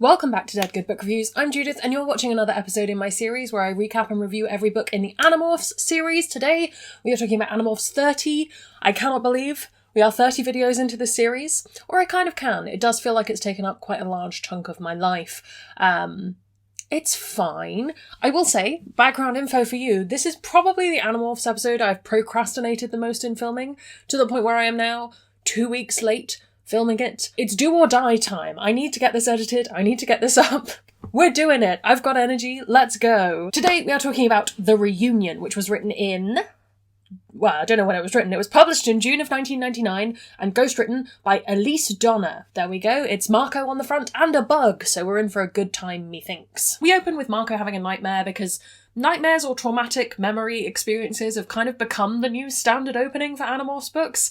Welcome back to Dead Good Book Reviews. I'm Judith and you're watching another episode in my series where I recap and review every book in the Animorphs series. Today we are talking about Animorphs 30. I cannot believe we are 30 videos into this series, or I kind of can. It does feel like it's taken up quite a large chunk of my life. It's fine. I will say, background info for you, this is probably the Animorphs episode I've procrastinated the most in filming, to the point where I am now 2 weeks late filming it. It's do or die time. I need to get this edited. I need to get this up. We're doing it. I've got energy. Let's go. Today we are talking about The Reunion, which was written in... well, I don't know when it was written. It was published in June of 1999 and ghostwritten by Elise Donner. There we go. It's Marco on the front and a bug, so we're in for a good time, methinks. We open with Marco having a nightmare because nightmares or traumatic memory experiences have kind of become the new standard opening for Animorphs books.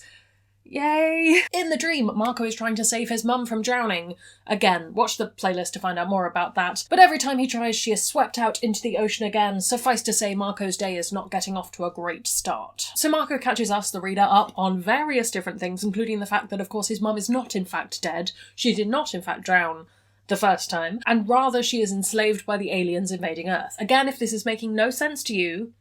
Yay! In the dream, Marco is trying to save his mum from drowning. Again, watch the playlist to find out more about that. But every time he tries, she is swept out into the ocean again. Suffice to say, Marco's day is not getting off to a great start. So Marco catches us, the reader, up on various different things, including the fact that, of course, his mum is not in fact dead. She did not in fact drown the first time, and rather she is enslaved by the aliens invading Earth. Again, if this is making no sense to you,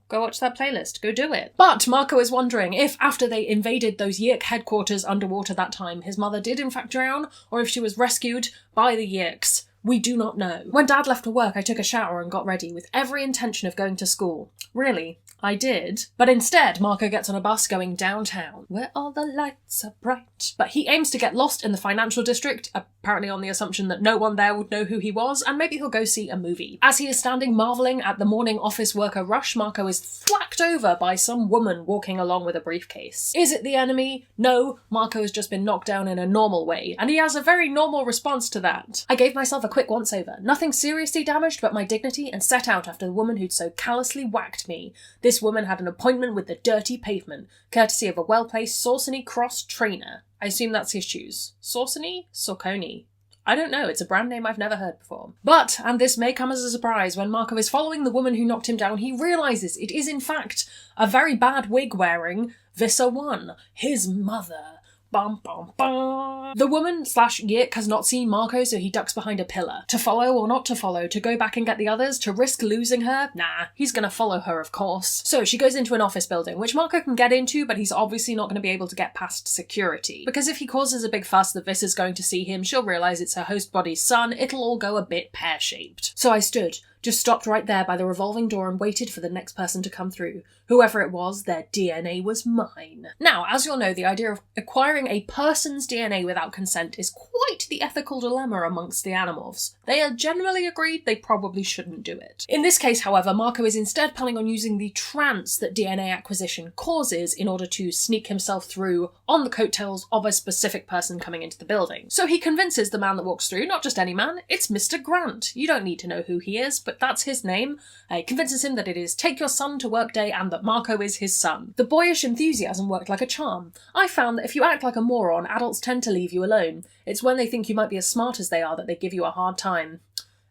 go watch that playlist. Go do it. But Marco is wondering if, after they invaded those Yeerk headquarters underwater that time, his mother did in fact drown, or if she was rescued by the Yeerks. We do not know. When Dad left for work, I took a shower and got ready, with every intention of going to school. Really, I did. But instead, Marco gets on a bus going downtown, where all the lights are bright. But he aims to get lost in the financial district, apparently on the assumption that no one there would know who he was, and maybe he'll go see a movie. As he is standing marvelling at the morning office worker rush, Marco is thwacked over by some woman walking along with a briefcase. Is it the enemy? No, Marco has just been knocked down in a normal way, and he has a very normal response to that. I gave myself a quick once-over. Nothing seriously damaged but my dignity, and set out after the woman who'd so callously whacked me. This woman had an appointment with the dirty pavement, courtesy of a well-placed Saucony Cross trainer. I assume that's his shoes. Saucony? Saucony? I don't know, it's a brand name I've never heard before. But, and this may come as a surprise, when Marco is following the woman who knocked him down, he realises it is in fact a very bad wig-wearing Vissa 1, his mother. Bum, bum, bum. The woman / Yeerk has not seen Marco, so he ducks behind a pillar. To follow or not to follow? To go back and get the others? To risk losing her? Nah, he's gonna follow her, of course. So she goes into an office building, which Marco can get into, but he's obviously not going to be able to get past security. Because if he causes a big fuss that Vissa's going to see him, she'll realise it's her host body's son, it'll all go a bit pear-shaped. So I stood, just stopped right there by the revolving door and waited for the next person to come through. Whoever it was, their DNA was mine. Now, as you'll know, the idea of acquiring a person's DNA without consent is quite the ethical dilemma amongst the Animorphs. They are generally agreed they probably shouldn't do it. In this case, however, Marco is instead planning on using the trance that DNA acquisition causes in order to sneak himself through on the coattails of a specific person coming into the building. So he convinces the man that walks through, not just any man, it's Mr. Grant. You don't need to know who he is, but that's his name. He convinces him that it is take your son to work day and that Marco is his son. The boyish enthusiasm worked like a charm. I found that if you act like a moron, adults tend to leave you alone. It's when they think you might be as smart as they are that they give you a hard time.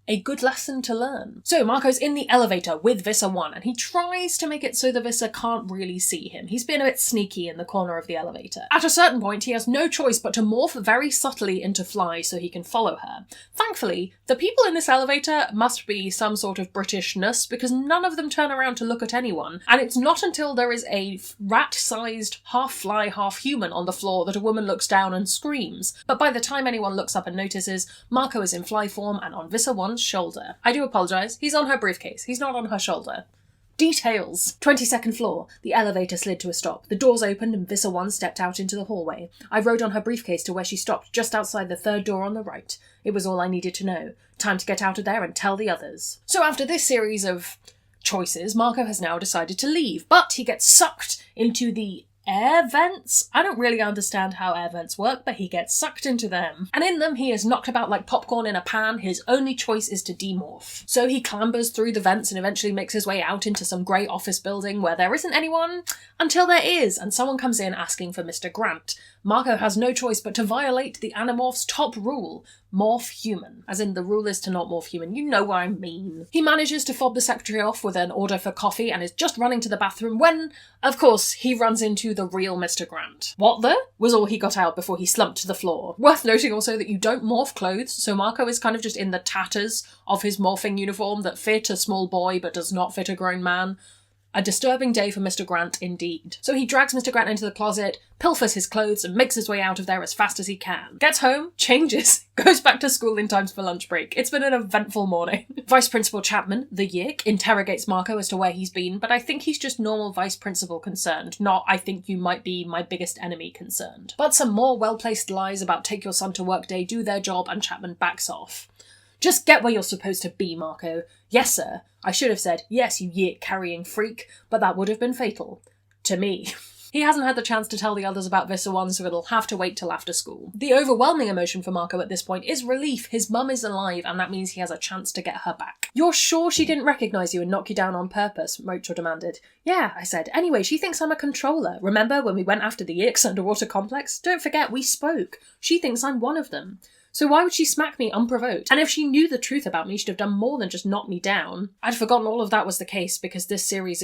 A good lesson to learn. So Marco's in the elevator with Vissa 1, and he tries to make it so that Vissa can't really see him. He's been a bit sneaky in the corner of the elevator. At a certain point, he has no choice but to morph very subtly into Fly so he can follow her. Thankfully, the people in this elevator must be some sort of Britishness, because none of them turn around to look at anyone, and it's not until there is a rat-sized half-fly, half-human on the floor that a woman looks down and screams. But by the time anyone looks up and notices, Marco is in Fly form and on Vissa 1's shoulder. I do apologise, he's on her briefcase, he's not on her shoulder. Details. 22nd floor. The elevator slid to a stop. The doors opened and Vissa 1 stepped out into the hallway. I rode on her briefcase to where she stopped, just outside the third door on the right. It was all I needed to know. Time to get out of there and tell the others. So after this series of choices, Marco has now decided to leave, but he gets sucked into the air vents? I don't really understand how air vents work, but he gets sucked into them. And in them, he is knocked about like popcorn in a pan. His only choice is to demorph. So he clambers through the vents and eventually makes his way out into some grey office building where there isn't anyone, until there is, and someone comes in asking for Mr. Grant. Marco has no choice but to violate the Animorphs' top rule. morph human. As in, the rule is to not morph human. You know what I mean. He manages to fob the secretary off with an order for coffee and is just running to the bathroom when, of course, he runs into the real Mr. Grant. "What the?" was all he got out before he slumped to the floor. Worth noting also that you don't morph clothes, so Marco is kind of just in the tatters of his morphing uniform that fit a small boy but does not fit a grown man. A disturbing day for Mr. Grant indeed. So he drags Mr. Grant into the closet, pilfers his clothes, and makes his way out of there as fast as he can. Gets home, changes, goes back to school in time for lunch break. It's been an eventful morning. Vice Principal Chapman, the Yik, interrogates Marco as to where he's been, but I think he's just normal Vice Principal concerned, not "I think you might be my biggest enemy" concerned. But some more well-placed lies about take your son to work day do their job and Chapman backs off. "Just get where you're supposed to be, Marco." "Yes, sir." I should have said, "Yes, you yik-carrying freak," but that would have been fatal. To me. He hasn't had the chance to tell the others about Vissa 1, so it'll have to wait till after school. The overwhelming emotion for Marco at this point is relief. His mum is alive, and that means he has a chance to get her back. "You're sure she didn't recognise you and knock you down on purpose?" Rachel demanded. "Yeah," I said. "Anyway, she thinks I'm a controller. Remember when we went after the Yiks underwater complex? Don't forget, we spoke. She thinks I'm one of them. So why would she smack me unprovoked? And if she knew the truth about me, she'd have done more than just knock me down." I'd forgotten all of that was the case because this series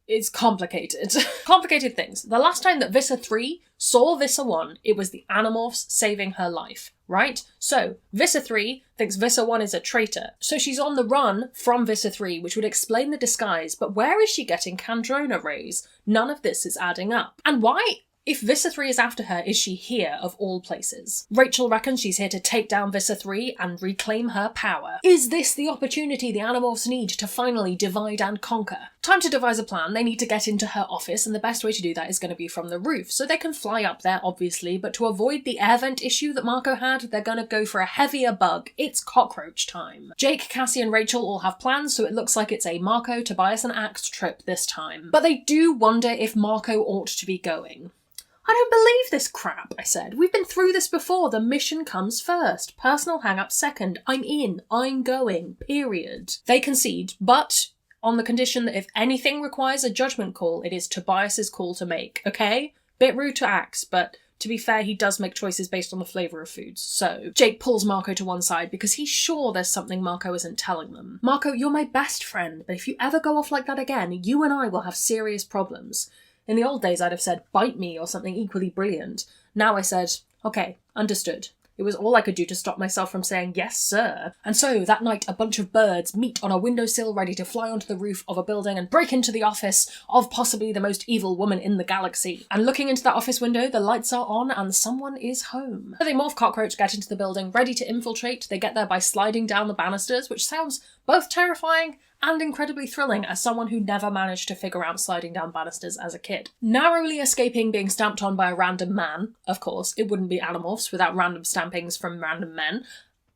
it's complicated. Complicated things. The last time that Vissa 3 saw Vissa 1, it was the Animorphs saving her life, right? So, Vissa 3 thinks Vissa 1 is a traitor. So she's on the run from Vissa 3, which would explain the disguise, but where is she getting Kandrona rays? None of this is adding up. And why? If Vissa 3 is after her, is she here, of all places? Rachel reckons she's here to take down Vissa 3 and reclaim her power. Is this the opportunity the Animorphs need to finally divide and conquer? Time to devise a plan. They need to get into her office, and the best way to do that is going to be from the roof. So they can fly up there, obviously, but to avoid the air vent issue that Marco had, they're going to go for a heavier bug. It's cockroach time. Jake, Cassie and Rachel all have plans, so it looks like it's a Marco, Tobias and Axe trip this time. But they do wonder if Marco ought to be going. "I don't believe this crap," I said. "We've been through this before. The mission comes first. Personal hang-up second. I'm in. I'm going. Period." They concede, but on the condition that if anything requires a judgment call, it is Tobias's call to make, okay? Bit rude to Axe, but to be fair, he does make choices based on the flavour of foods. So Jake pulls Marco to one side because he's sure there's something Marco isn't telling them. "Marco, you're my best friend, but if you ever go off like that again, you and I will have serious problems." In the old days, I'd have said, "Bite me," or something equally brilliant. Now I said, "Okay, understood." It was all I could do to stop myself from saying, "Yes, sir." And so, that night, a bunch of birds meet on a windowsill ready to fly onto the roof of a building and break into the office of possibly the most evil woman in the galaxy. And looking into that office window, the lights are on and someone is home. So they morph cockroach, get into the building, ready to infiltrate. They get there by sliding down the banisters, which sounds both terrifying and incredibly thrilling as someone who never managed to figure out sliding down banisters as a kid. Narrowly escaping being stamped on by a random man. Of course, it wouldn't be Animorphs without random stampings from random men.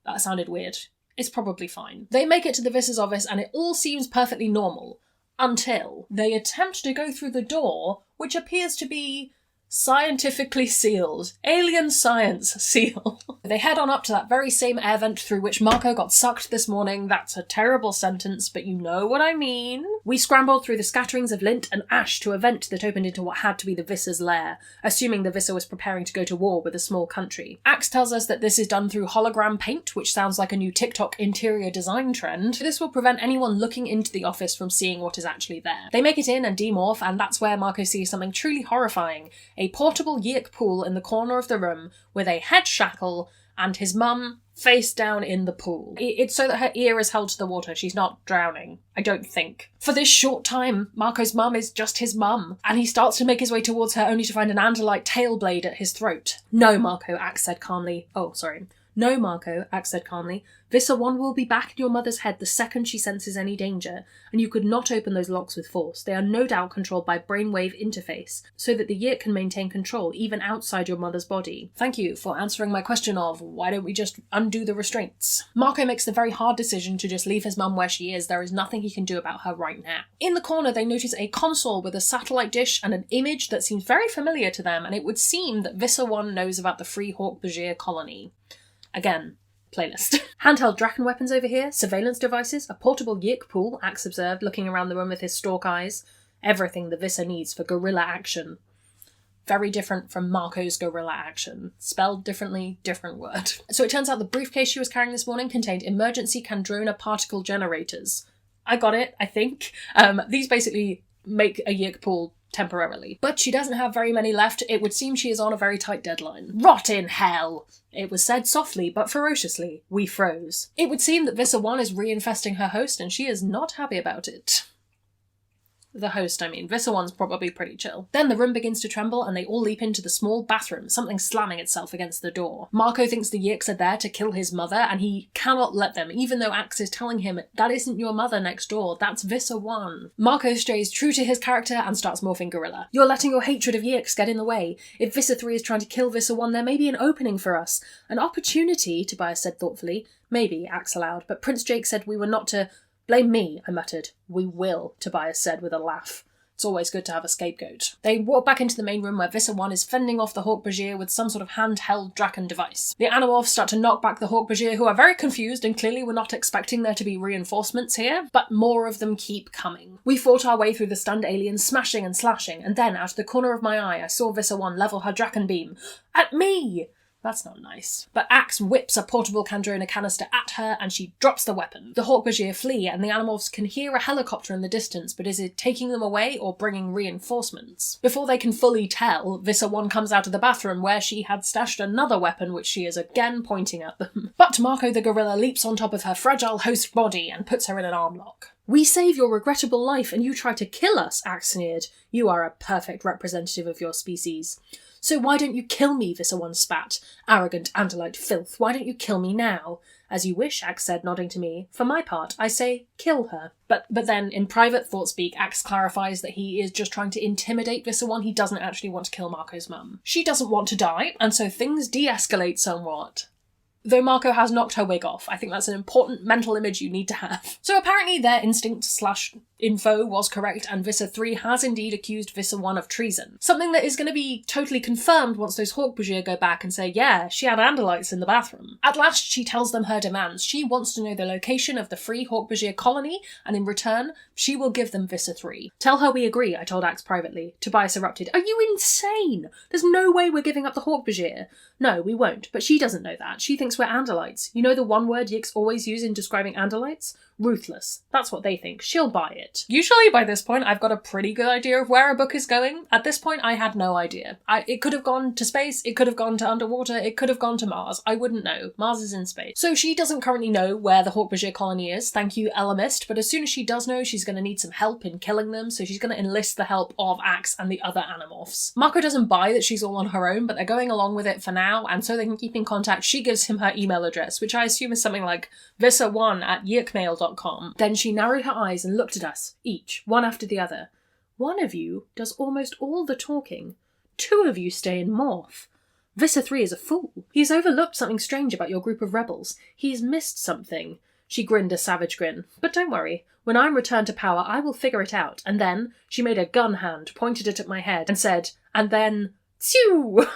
That sounded weird. It's probably fine. They make it to the Vissa's office and it all seems perfectly normal. Until they attempt to go through the door, which appears to be scientifically sealed. Alien science seal. They head on up to that very same air vent through which Marco got sucked this morning. That's a terrible sentence, but you know what I mean. We scrambled through the scatterings of lint and ash to a vent that opened into what had to be the Vissa's lair, assuming the Vissa was preparing to go to war with a small country. Axe tells us that this is done through hologram paint, which sounds like a new TikTok interior design trend. This will prevent anyone looking into the office from seeing what is actually there. They make it in and demorph, and that's where Marco sees something truly horrifying. A portable Yik pool in the corner of the room with a head shackle and his mum face down in the pool. It's so that her ear is held to the water. She's not drowning, I don't think. For this short time, Marco's mum is just his mum, and he starts to make his way towards her only to find an Andalite tail blade at his throat. "No, Marco," Axe said calmly. "No, Marco," Axe said calmly. "Vissa 1 will be back in your mother's head the second she senses any danger, and you could not open those locks with force. They are no doubt controlled by brainwave interface, so that the Yik can maintain control even outside your mother's body. Thank you for answering my question of, why don't we just undo the restraints?" Marco makes the very hard decision to just leave his mum where she is. There is nothing he can do about her right now. In the corner, they notice a console with a satellite dish and an image that seems very familiar to them, and it would seem that Vissa 1 knows about the Free Hawk Bajir colony. Again, playlist. Handheld Draken weapons over here, surveillance devices, a portable Yik pool, Axe observed, looking around the room with his stalk eyes. Everything the Vissa needs for guerrilla action. very different from Marco's gorilla action. Spelled differently, different word. So it turns out the briefcase she was carrying this morning contained emergency Kandrona particle generators. I got it, I think. These basically make a Yeek pool temporarily. But she doesn't have very many left. It would seem she is on a very tight deadline. Rot in hell! It was said softly but ferociously. We froze. It would seem that Vissa 1 is reinfesting her host and she is not happy about it. The host, I mean. Vissa 1's probably pretty chill. Then the room begins to tremble and they all leap into the small bathroom, something slamming itself against the door. Marco thinks the Yeeks are there to kill his mother and he cannot let them, even though Axe is telling him, that isn't your mother next door, that's Vissa 1. Marco stays true to his character and starts morphing gorilla. You're letting your hatred of Yeeks get in the way. If Vissa 3 is trying to kill Vissa 1, there may be an opening for us. An opportunity, Tobias said thoughtfully. Maybe, Axe allowed, but Prince Jake said we were not to... Blame me, I muttered. We will, Tobias said with a laugh. It's always good to have a scapegoat. They walk back into the main room where Vissa 1 is fending off the Hawk-Bajir with some sort of handheld Draken device. The Animorphs start to knock back the Hawk-Bajir, who are very confused and clearly were not expecting there to be reinforcements here, but more of them keep coming. We fought our way through the stunned aliens, smashing and slashing, and then, out of the corner of my eye, I saw Vissa 1 level her Draken beam. At me! That's not nice. But Axe whips a portable Kandrona canister at her and she drops the weapon. The Hawk-Bajir flee and the Animorphs can hear a helicopter in the distance, but is it taking them away or bringing reinforcements? Before they can fully tell, Vissa 1 comes out of the bathroom where she had stashed another weapon which she is again pointing at them. But Marco the gorilla leaps on top of her fragile host body and puts her in an arm lock. We save your regrettable life and you try to kill us, Axe sneered. You are a perfect representative of your species. So why don't you kill me, Vissa 1 spat. Arrogant Andalite filth, why don't you kill me now? As you wish, Axe said, nodding to me. For my part, I say, kill her. But then, in private thought speak, Axe clarifies that he is just trying to intimidate Vissa 1. He doesn't actually want to kill Marco's mum. She doesn't want to die, and so things de-escalate somewhat. Though Marco has knocked her wig off. I think that's an important mental image you need to have. So apparently their instinct/info was correct and Vissa 3 has indeed accused Vissa 1 of treason. Something that is going to be totally confirmed once those Hawk-Bajir go back and say, yeah, she had Andalites in the bathroom. At last she tells them her demands. She wants to know the location of the free Hawk-Bajir colony and in return, she will give them Vissa 3. Tell her we agree, I told Axe privately. Tobias erupted. Are you insane? There's no way we're giving up the Hawk-Bajir. No, we won't, but she doesn't know that. She thinks we're Andalites. You know the one word Yeeks always use in describing Andalites? Ruthless. That's what they think. She'll buy it. Usually by this point I've got a pretty good idea of where a book is going. At this point I had no idea. It could have gone to space, it could have gone to underwater, it could have gone to Mars. I wouldn't know. Mars is in space. So she doesn't currently know where the Hawk-Bajir colony is. Thank you, Elamist. But as soon as she does know, she's going to need some help in killing them, so she's going to enlist the help of Axe and the other Animorphs. Marco doesn't buy that she's all on her own, but they're going along with it for now, and so they can keep in contact. She gives him her email address, which I assume is something like vissa1@yeekmail.com. Then she narrowed her eyes and looked at us, each, one after the other. One of you does almost all the talking. 2 of you stay in Morph. Vissa 3 is a fool. He's overlooked something strange about your group of rebels. He's missed something. She grinned a savage grin. But don't worry. When I'm returned to power, I will figure it out. And then she made a gun hand, pointed it at my head, and said, and then, Tsew!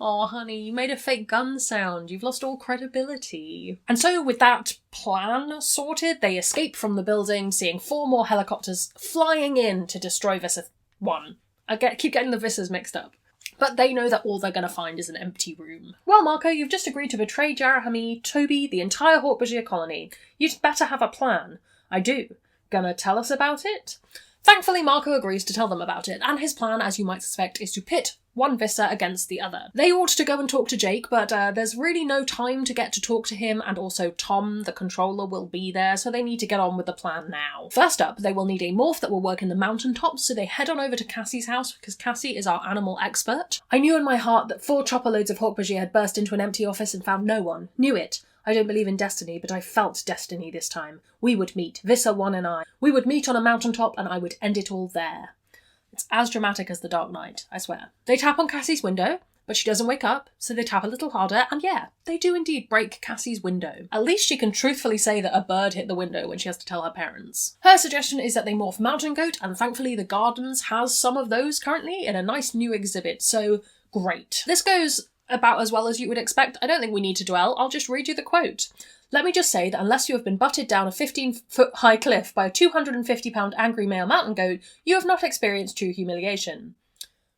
Oh, honey, you made a fake gun sound. You've lost all credibility. And so, with that plan sorted, they escape from the building, seeing 4 more helicopters flying in to destroy Vissa 1. I keep getting the Vissas mixed up. But they know that all they're going to find is an empty room. Well, Marco, you've just agreed to betray Jarahami, Toby, the entire Hawk-Bajir colony. You'd better have a plan. I do. Gonna tell us about it? Thankfully, Marco agrees to tell them about it, and his plan, as you might suspect, is to pit one Vissa against the other. They ought to go and talk to Jake, but there's really no time to get to talk to him, and also Tom, the controller, will be there, so they need to get on with the plan now. First up, they will need a morph that will work in the mountaintops, so they head on over to Cassie's house, because Cassie is our animal expert. I knew in my heart that 4 chopper loads of Hawk-Bajir had burst into an empty office and found no one. Knew it. I don't believe in destiny, but I felt destiny this time. We would meet, Vissa 1 and I. We would meet on a mountaintop and I would end it all there. It's as dramatic as The Dark Knight, I swear. They tap on Cassie's window, but she doesn't wake up, so they tap a little harder, and yeah, they do indeed break Cassie's window. At least she can truthfully say that a bird hit the window when she has to tell her parents. Her suggestion is that they morph Mountain Goat, and thankfully the Gardens has some of those currently in a nice new exhibit, so great. This goes about as well as you would expect. I don't think we need to dwell. I'll just read you the quote. Let me just say that unless you have been butted down a 15-foot high cliff by a 250-pound angry male mountain goat, you have not experienced true humiliation.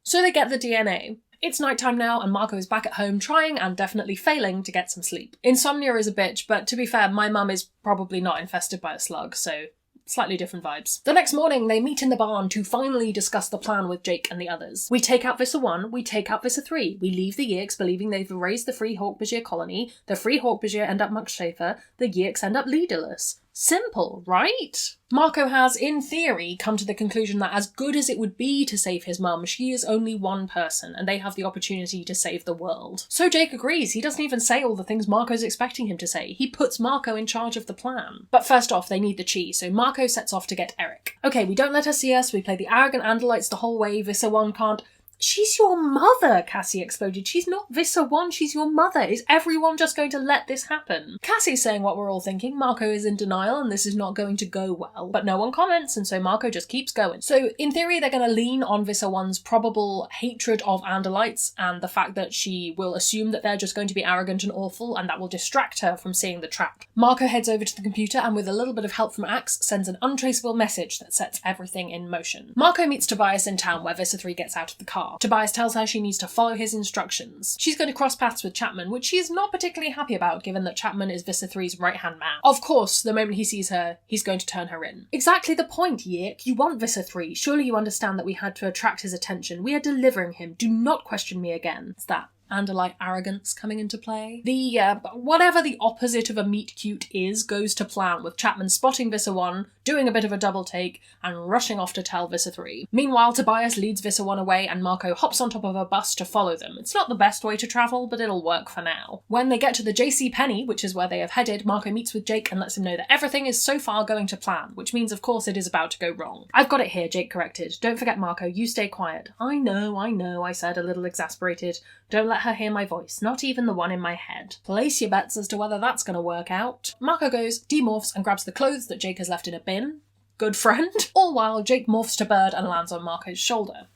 So they get the DNA. It's nighttime now, and Marco is back at home trying and definitely failing to get some sleep. Insomnia is a bitch, but to be fair, my mum is probably not infested by a slug, so slightly different vibes. The next morning, they meet in the barn to finally discuss the plan with Jake and the others. We take out Visser 1, we take out Visser 3. We leave the Yeeks believing they've erased the Free Hawkbajir colony, the Free Hawkbajir end up much safer, the Yeeks end up leaderless. Simple, right? Marco has, in theory, come to the conclusion that as good as it would be to save his mum, she is only one person, and they have the opportunity to save the world. So Jake agrees. He doesn't even say all the things Marco's expecting him to say. He puts Marco in charge of the plan. But first off, they need the chi, so Marco sets off to get Eric. Okay, we don't let her see us, we play the arrogant Andalites the whole way, Visser 1 can't. She's your mother, Cassie exploded. She's not Visser 1, she's your mother. Is everyone just going to let this happen? Cassie's saying what we're all thinking. Marco is in denial and this is not going to go well. But no one comments, and so Marco just keeps going. So in theory, they're going to lean on Visser 1's probable hatred of Andalites and the fact that she will assume that they're just going to be arrogant and awful, and that will distract her from seeing the trap. Marco heads over to the computer and with a little bit of help from Axe, sends an untraceable message that sets everything in motion. Marco meets Tobias in town where Visser 3 gets out of the car. Tobias tells her she needs to follow his instructions. She's going to cross paths with Chapman, which she is not particularly happy about given that Chapman is Visser 3's right-hand man. Of course, the moment he sees her, he's going to turn her in. Exactly the point, Yeek. You want Visser 3. Surely you understand that we had to attract his attention. We are delivering him. Do not question me again. It's that Andalite arrogance coming into play. The, whatever the opposite of a meet cute is, goes to plan, with Chapman spotting Visser 1, doing a bit of a double take, and rushing off to tell Visser 3. Meanwhile, Tobias leads Visser 1 away, and Marco hops on top of a bus to follow them. It's not the best way to travel, but it'll work for now. When they get to the JC Penney, which is where they have headed, Marco meets with Jake and lets him know that everything is so far going to plan, which means of course it is about to go wrong. I've got it here, Jake corrected. Don't forget Marco, you stay quiet. I know, I said, a little exasperated. Don't let her hear my voice, not even the one in my head. Place your bets as to whether that's going to work out. Marco goes, demorphs, and grabs the clothes that Jake has left in a bin. Good friend. All while Jake morphs to bird and lands on Marco's shoulder.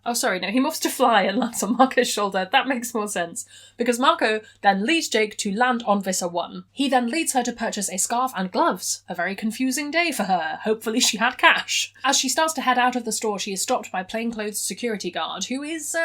Oh, sorry, no, he morphs to fly and lands on Marco's shoulder. That makes more sense. Because Marco then leads Jake to land on Visser 1. He then leads her to purchase a scarf and gloves. A very confusing day for her. Hopefully she had cash. As she starts to head out of the store, she is stopped by a plainclothes security guard, who is,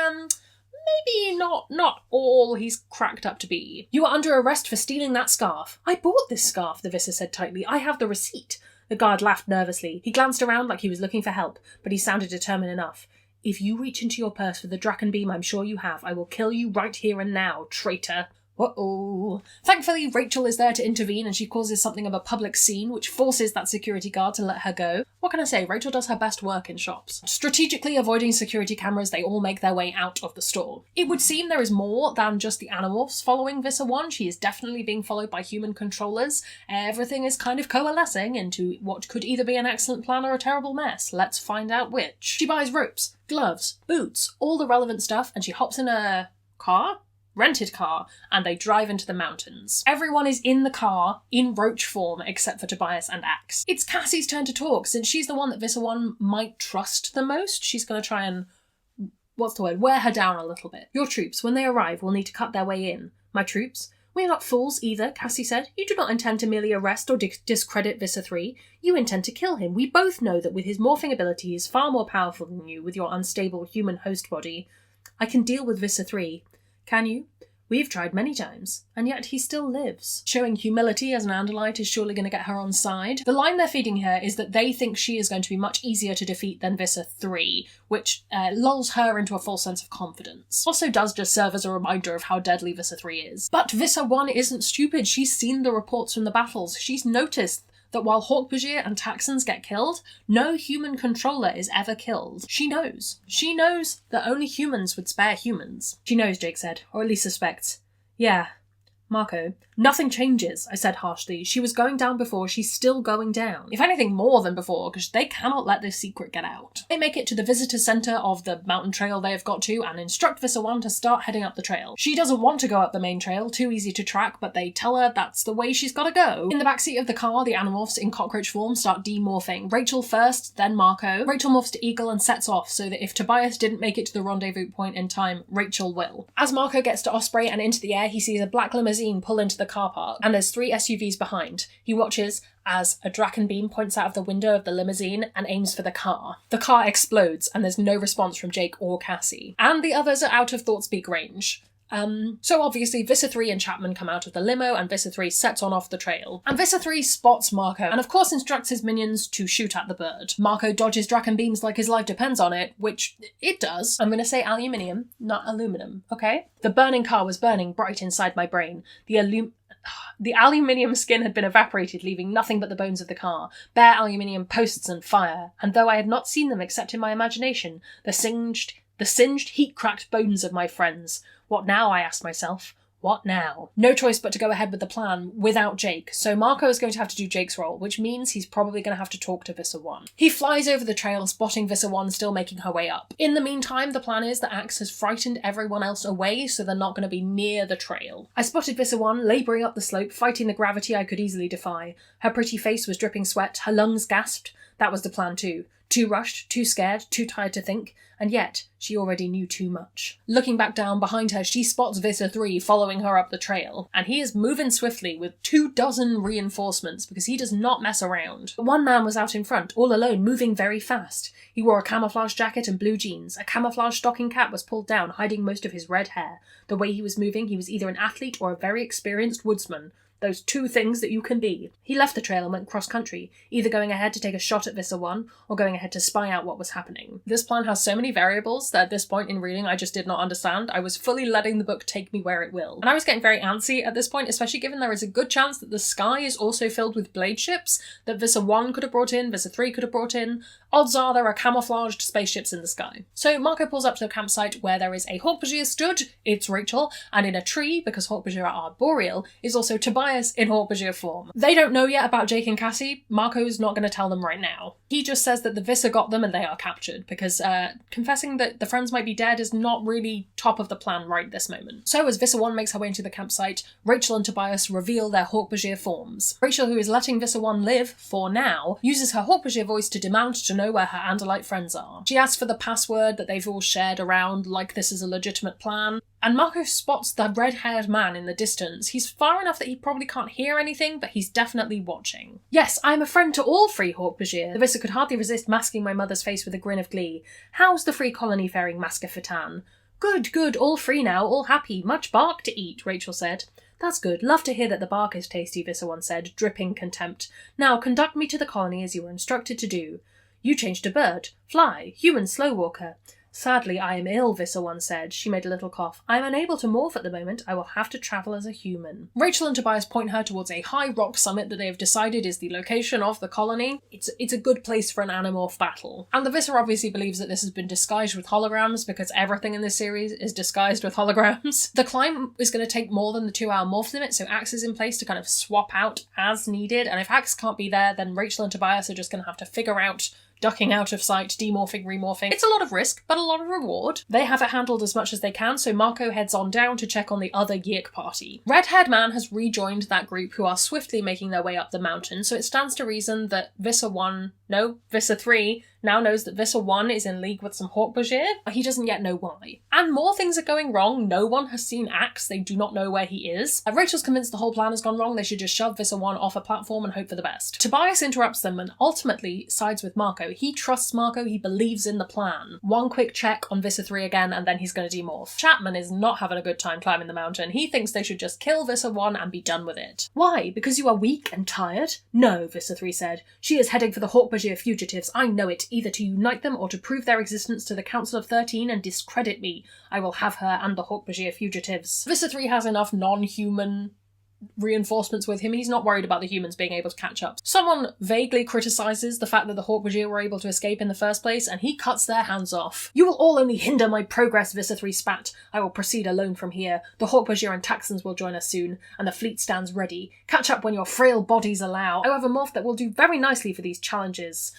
maybe not all he's cracked up to be. You are under arrest for stealing that scarf. I bought this scarf, the Visser said tightly. I have the receipt. The guard laughed nervously. He glanced around like he was looking for help, but he sounded determined enough. If you reach into your purse for the Draken Beam I'm sure you have, I will kill you right here and now, traitor. Uh-oh. Thankfully, Rachel is there to intervene and she causes something of a public scene, which forces that security guard to let her go. What can I say? Rachel does her best work in shops. Strategically avoiding security cameras, they all make their way out of the store. It would seem there is more than just the Animorphs following Visser 1. She is definitely being followed by human controllers. Everything is kind of coalescing into what could either be an excellent plan or a terrible mess. Let's find out which. She buys ropes, gloves, boots, all the relevant stuff, and she hops in a rented car, and they drive into the mountains. Everyone is in the car, in roach form, except for Tobias and Axe. It's Cassie's turn to talk, since she's the one that Visser 1 might trust the most. She's going to try and, wear her down a little bit. Your troops, when they arrive, will need to cut their way in. My troops? We are not fools either, Cassie said. You do not intend to merely arrest or discredit Visser 3. You intend to kill him. We both know that with his morphing ability, he is far more powerful than you with your unstable human host body. I can deal with Visser 3. Can you? We've tried many times, and yet he still lives. Showing humility as an Andalite is surely going to get her on side. The line they're feeding her is that they think she is going to be much easier to defeat than Visser 3, which lulls her into a false sense of confidence. Also does just serve as a reminder of how deadly Visser 3 is. But Visser 1 isn't stupid. She's seen the reports from the battles. She's noticed that while Hawkbajir and Taxons get killed, no human controller is ever killed. She knows. She knows that only humans would spare humans. She knows, Jake said, or at least suspects. Yeah. Marco, nothing changes, I said harshly. She was going down before, she's still going down. If anything more than before, because they cannot let this secret get out. They make it to the visitor centre of the mountain trail they have got to and instruct Visser 1 to start heading up the trail. She doesn't want to go up the main trail, too easy to track, but they tell her that's the way she's got to go. In the backseat of the car, the Animorphs in cockroach form start demorphing. Rachel first, then Marco. Rachel morphs to Eagle and sets off, so that if Tobias didn't make it to the rendezvous point in time, Rachel will. As Marco gets to Osprey and into the air, he sees a black limousine pull into the car park, and there's 3 SUVs behind. He watches as a Draken beam points out of the window of the limousine and aims for the car. The car explodes, and there's no response from Jake or Cassie. And the others are out of Thoughtspeak range. So obviously Visser 3 and Chapman come out of the limo and Visser 3 sets on off the trail. And Visser 3 spots Marco and of course instructs his minions to shoot at the bird. Marco dodges Draken beams like his life depends on it, which it does. I'm gonna say aluminium, not aluminum, okay? The burning car was burning bright inside my brain. The aluminium skin had been evaporated, leaving nothing but the bones of the car, bare aluminium posts and fire, and though I had not seen them except in my imagination, the singed, heat-cracked bones of my friends. What now, I asked myself. What now? No choice but to go ahead with the plan without Jake, so Marco is going to have to do Jake's role, which means he's probably going to have to talk to Visser 1. He flies over the trail, spotting Visser 1 still making her way up. In the meantime, the plan is that Axe has frightened everyone else away, so they're not going to be near the trail. I spotted Visser 1 labouring up the slope, fighting the gravity I could easily defy. Her pretty face was dripping sweat, her lungs gasped. That was the plan too. Too rushed, too scared, too tired to think, and yet she already knew too much. Looking back down behind her, she spots Visser 3 following her up the trail, and he is moving swiftly with 24 reinforcements because he does not mess around. But one man was out in front, all alone, moving very fast. He wore a camouflage jacket and blue jeans. A camouflage stocking cap was pulled down, hiding most of his red hair. The way he was moving, he was either an athlete or a very experienced woodsman. Those 2 things that you can be. He left the trail and went cross-country, either going ahead to take a shot at Visser 1 or going ahead to spy out what was happening. This plan has so many variables that at this point in reading I just did not understand. I was fully letting the book take me where it will. And I was getting very antsy at this point, especially given there is a good chance that the sky is also filled with blade ships that Visser 1 could have brought in, Visser 3 could have brought in. Odds are there are camouflaged spaceships in the sky. So Marco pulls up to a campsite where there is a Hawkbajir stood, it's Rachel, and in a tree, because Hawkbajir are arboreal, is also Tobias in Hawkbajir form. They don't know yet about Jake and Cassie. Marco's not going to tell them right now. He just says that the Visser got them and they are captured, because confessing that the friends might be dead is not really top of the plan right this moment. So as Visser 1 makes her way into the campsite, Rachel and Tobias reveal their Hawkbajir forms. Rachel, who is letting Visser 1 live, for now, uses her Hawkbajir voice to demand to know where her Andalite friends are. She asks for the password that they've all shared around like this is a legitimate plan, and Marco spots the red-haired man in the distance. He's far enough that he probably can't hear anything, but he's definitely watching. Yes, I am a friend to all free Hawkbajir. The Visser could hardly resist masking my mother's face with a grin of glee. How's the free colony faring, Masker Fatan? Good, all free now, all happy, much bark to eat, Rachel said. That's good, love to hear that the bark is tasty, Visser 1 said, dripping contempt. Now conduct me to the colony as you were instructed to do. You changed to bird, fly, human slow walker. Sadly, I am ill, Visser 1 said. She made a little cough. I am unable to morph at the moment. I will have to travel as a human. Rachel and Tobias point her towards a high rock summit that they have decided is the location of the colony. It's a good place for an Animorph battle. And the Visser obviously believes that this has been disguised with holograms because everything in this series is disguised with holograms. The climb is going to take more than the 2-hour morph limit, so Axe is in place to kind of swap out as needed. And if Axe can't be there, then Rachel and Tobias are just going to have to figure out ducking out of sight, demorphing, remorphing. It's a lot of risk, but a lot of reward. They have it handled as much as they can, so Marco heads on down to check on the other Yeerk party. Red-haired man has rejoined that group who are swiftly making their way up the mountain, so it stands to reason that Visser 3 now knows that Visser 1 is in league with some Hawkbajir, but he doesn't yet know why. And more things are going wrong. No one has seen Axe. They do not know where he is. Rachel's convinced the whole plan has gone wrong. They should just shove Visser 1 off a platform and hope for the best. Tobias interrupts them and ultimately sides with Marco. He trusts Marco. He believes in the plan. One quick check on Visser 3 again, and then he's going to demorph. Chapman is not having a good time climbing the mountain. He thinks they should just kill Visser 1 and be done with it. Why? Because you are weak and tired? No, Visser 3 said. She is heading for the Hawkbajir fugitives. I know it, either to unite them or to prove their existence to the Council of 13 and discredit me. I will have her and the Hawkbajir fugitives. Visser 3 has enough non-human reinforcements with him. He's not worried about the humans being able to catch up. Someone vaguely criticises the fact that the Hawkbajir were able to escape in the first place, and he cuts their hands off. You will all only hinder my progress, Visser 3 spat. I will proceed alone from here. The Hawkbajir and Taxons will join us soon, and the fleet stands ready. Catch up when your frail bodies allow. I have a morph that will do very nicely for these challenges.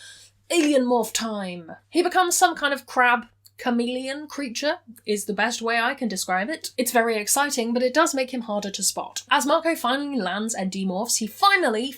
Alien morph time. He becomes some kind of crab chameleon creature is the best way I can describe it. It's very exciting, but it does make him harder to spot. As Marco finally lands and demorphs, he finally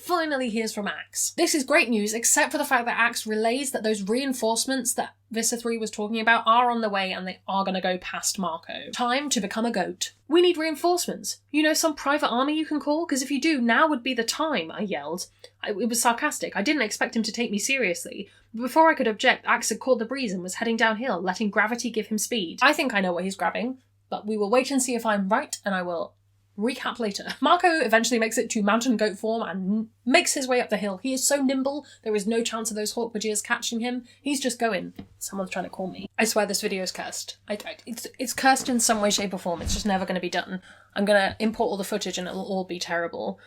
hears from Axe. This is great news, except for the fact that Axe relays that those reinforcements that Visser 3 was talking about are on the way and they are going to go past Marco. Time to become a goat. We need reinforcements. You know some private army you can call? Because if you do, now would be the time, I yelled. It was sarcastic. I didn't expect him to take me seriously. But before I could object, Axe had caught the breeze and was heading downhill, letting gravity give him speed. I think I know what he's grabbing, but we will wait and see if I'm right, and I will recap later. Marco eventually makes it to mountain goat form and makes his way up the hill. He is so nimble, there is no chance of those Hawkbudgers catching him. He's just going. Someone's trying to call me. I swear this video is cursed. It's cursed in some way, shape or form. It's just never going to be done. I'm going to import all the footage and it'll all be terrible.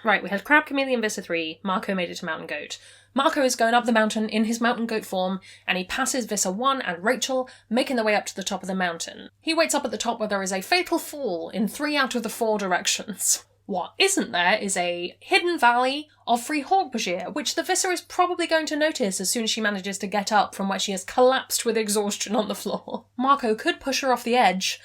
Right, we had Crab, Chameleon, Visser 3. Marco made it to Mountain Goat. Marco is going up the mountain in his mountain goat form, and he passes Visser 1 and Rachel, making their way up to the top of the mountain. He waits up at the top where there is a fatal fall in 3 out of the 4 directions. What isn't there is a hidden valley of free Hawkbudger, which the Visser is probably going to notice as soon as she manages to get up from where she has collapsed with exhaustion on the floor. Marco could push her off the edge,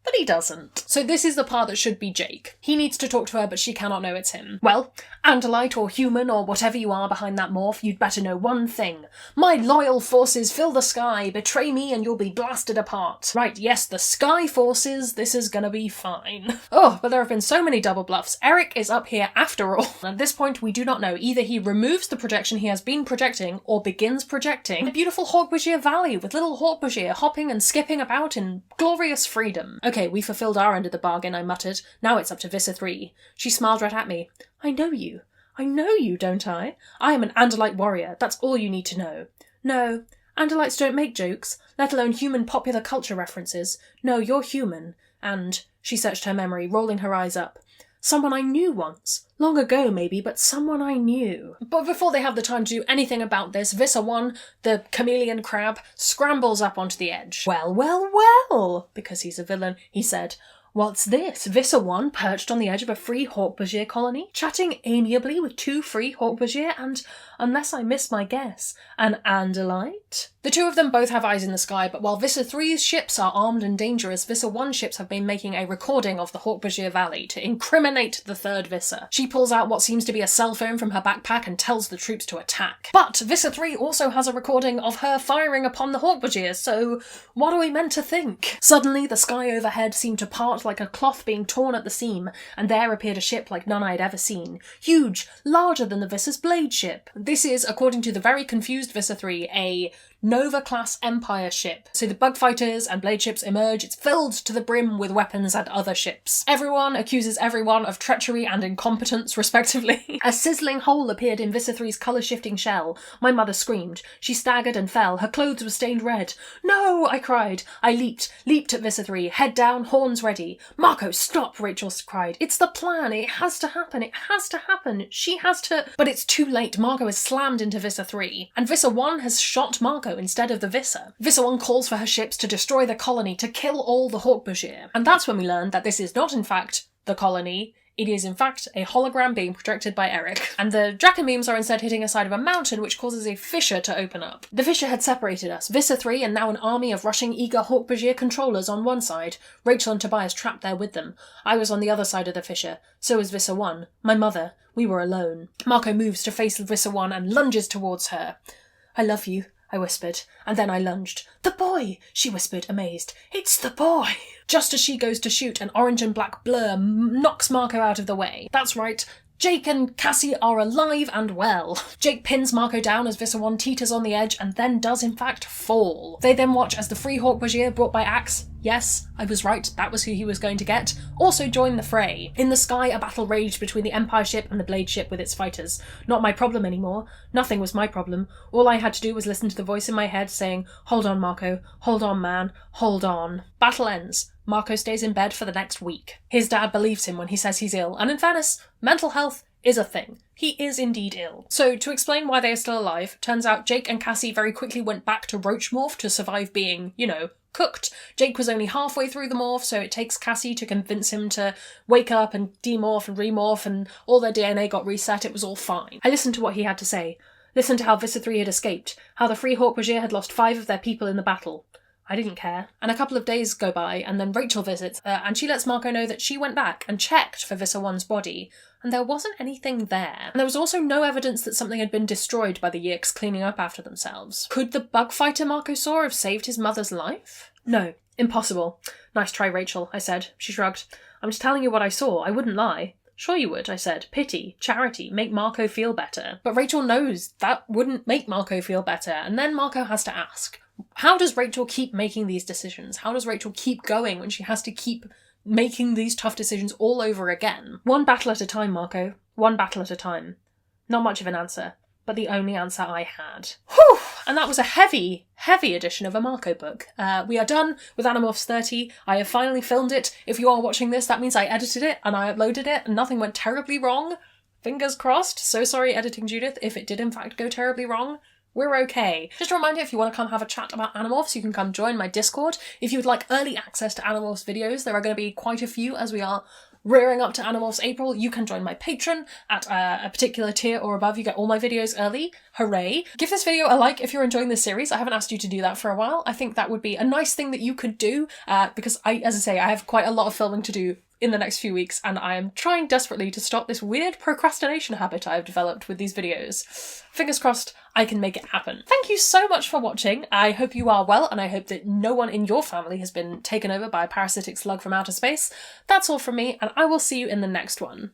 but he doesn't. So this is the part that should be Jake. He needs to talk to her, but she cannot know it's him. Well, Andalite or human or whatever you are behind that morph, you'd better know one thing. My loyal forces fill the sky, betray me and you'll be blasted apart. Right, yes, the sky forces, this is gonna be fine. Oh, but there have been so many double bluffs. Eric is up here after all. At this point, we do not know. Either he removes the projection he has been projecting or begins projecting a beautiful Hawkbudger valley with little Hawkbudger hopping and skipping about in glorious freedom. Okay, we fulfilled our end of the bargain, I muttered. Now it's up to Visser 3. She smiled right at me. I know you. I know you, don't I? I am an Andalite warrior. That's all you need to know. No, Andalites don't make jokes, let alone human popular culture references. No, you're human. And, she searched her memory, rolling her eyes up. Someone I knew once. Long ago, maybe, but someone I knew. But before they have the time to do anything about this, Visser 1, the chameleon crab, scrambles up onto the edge. Well, well, well, because he's a villain, he said. What's this? Visser 1 perched on the edge of a free Hawkbudger colony, chatting amiably with 2 free Hawkbudger and, unless I miss my guess, an Andalite? The 2 of them both have eyes in the sky, but while Visser 3's ships are armed and dangerous, Visser 1's ships have been making a recording of the Hawkbudger Valley to incriminate the 3rd Visser. She pulls out what seems to be a cell phone from her backpack and tells the troops to attack. But Visser 3 also has a recording of her firing upon the Hawkbudger, so what are we meant to think? Suddenly, the sky overhead seemed to part like a cloth being torn at the seam, and there appeared a ship like none I had ever seen. Huge, larger than the Visser's blade ship. This is, according to the very confused Visser 3, a Nova-class Empire ship. So the bug fighters and blade ships emerge, it's filled to the brim with weapons and other ships. Everyone accuses everyone of treachery and incompetence, respectively. A sizzling hole appeared in Visser 3's colour-shifting shell. My mother screamed. She staggered and fell. Her clothes were stained red. No, I cried. I leaped at Visser 3, head down, horns ready. Marco, stop, Rachel cried. It's the plan. It has to happen. It has to happen. She has to... But it's too late. Marco has slammed into Visser 3. And Visser 1 has shot Marco instead of the Visser. Visser 1 calls for her ships to destroy the colony, to kill all the Hawkbudger. And that's when we learn that this is not in fact the colony, it is in fact a hologram being projected by Eric. And the Draken beams are instead hitting a side of a mountain, which causes a fissure to open up. The fissure had separated us, Visser 3 and now an army of rushing eager Hawkbudger controllers on one side, Rachel and Tobias trapped there with them. I was on the other side of the fissure, so was Visser 1, my mother. We were alone. Marco moves to face Visser 1 and lunges towards her. I love you, I whispered, and then I lunged. The boy, she whispered, amazed. It's the boy. Just as she goes to shoot, an orange and black blur knocks Marco out of the way. That's right. Jake and Cassie are alive and well. Jake pins Marco down as Visser 1 teeters on the edge and then does in fact fall. They then watch as the free Hawkbudger brought by Axe, yes, I was right, that was who he was going to get, also join the fray. In the sky, a battle raged between the Empire ship and the Blade ship with its fighters. Not my problem anymore. Nothing was my problem. All I had to do was listen to the voice in my head saying, hold on, Marco. Hold on, man. Hold on. Battle ends. Marco stays in bed for the next week. His dad believes him when he says he's ill, and in fairness, mental health is a thing. He is indeed ill. So, to explain why they are still alive, turns out Jake and Cassie very quickly went back to Roach Morph to survive being, you know, cooked. Jake was only halfway through the morph, so it takes Cassie to convince him to wake up and demorph and remorph, and all their DNA got reset. It was all fine. I listened to what he had to say. Listen to how Visser 3 had escaped, how the Free Hawk-Wajir had lost 5 of their people in the battle. I didn't care. And a couple of days go by, and then Rachel visits, and she lets Marco know that she went back and checked for Visser 1's body, and there wasn't anything there. And there was also no evidence that something had been destroyed by the Yix cleaning up after themselves. Could the bug fighter Marco saw have saved his mother's life? No. Impossible. Nice try, Rachel, I said. She shrugged. I'm just telling you what I saw. I wouldn't lie. Sure you would, I said. Pity, charity, make Marco feel better. But Rachel knows that wouldn't make Marco feel better, and then Marco has to ask, how does Rachel keep making these decisions? How does Rachel keep going when she has to keep making these tough decisions all over again? One battle at a time, Marco. One battle at a time. Not much of an answer, but the only answer I had. Whew! And that was a heavy, heavy edition of a Marco book. We are done with Animorphs 30. I have finally filmed it. If you are watching this, that means I edited it and I uploaded it and nothing went terribly wrong. Fingers crossed. So sorry, Editing Judith, if it did in fact go terribly wrong. We're okay. Just a reminder, if you want to come have a chat about Animorphs, you can come join my Discord. If you would like early access to Animorphs videos, there are going to be quite a few as we are rearing up to Animorphs April. You can join my Patreon at a particular tier or above. You get all my videos early. Hooray. Give this video a like if you're enjoying this series. I haven't asked you to do that for a while. I think that would be a nice thing that you could do because as I say, I have quite a lot of filming to do in the next few weeks, and I am trying desperately to stop this weird procrastination habit I've developed with these videos. Fingers crossed I can make it happen. Thank you so much for watching. I hope you are well, and I hope that no one in your family has been taken over by a parasitic slug from outer space. That's all from me, and I will see you in the next one.